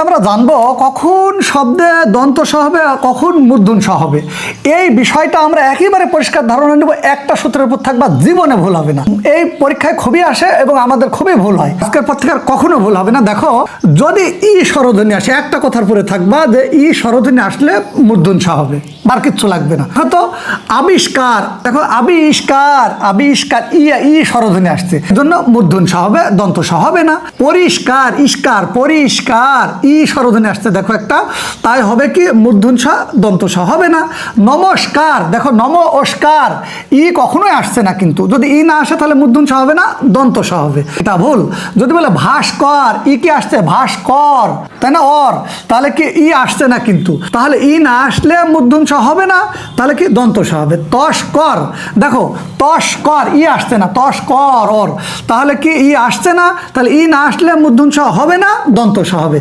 আমরা জানবো কখন শব্দে দন্ত স হবে আর কখন মূর্ধন্য স হবে। এই বিষয়টা আমরা একেবারে পরিষ্কার ধারণা নেব, একটা সূত্রের উপর থাকবা, জীবনে ভুল হবে না। এই পরীক্ষায় খুবই আসে এবং আমাদের খুবই ভুল হয়, আজকের পর থেকে আর কখনো ভুল হবে না। দেখো, যদি ই স্বরধ্বনি আসে, একটা কথার পরে থাকবা যে ই স্বরধ্বনি আসলে মূর্ধন্য স হবে, আর কিচ্ছু লাগবে না। হয়তো আবিষ্কার, দেখো আবিষ্কার, আবিষ্কার ই স্বরধ্বনি আসছে, এজন্য মূর্ধন্য স হবে, দন্ত স হবে না। পরিষ্কার, ইস্কার, পরিষ্কার ই স্বরধ্বনি আসছে, দেখো একটা, তাই হবে কি মূর্ধন্য স, দন্ত স হবে না। নমস্কার, দেখো নমস্কার ই কখনোই আসছে না, কিন্তু যদি ই না আসে তাহলে মূর্ধন্য স হবে না, দন্ত স হবে, এটা ভুল। যদি বলে ভাস্কর, ই কি আসছে, ভাস্কর, তাই না, অর, তাহলে কি ই আসছে না, কিন্তু তাহলে ই না আসলে মূর্ধন্য স হবে না, তাহলে কি দন্ত স হবে। তস্কর, দেখো তস্কর ই আসছে না, তস্কর অর, তাহলে কি ই আসছে না, তাহলে ই না আসলে মূর্ধন্য স হবে না, দন্ত স হবে।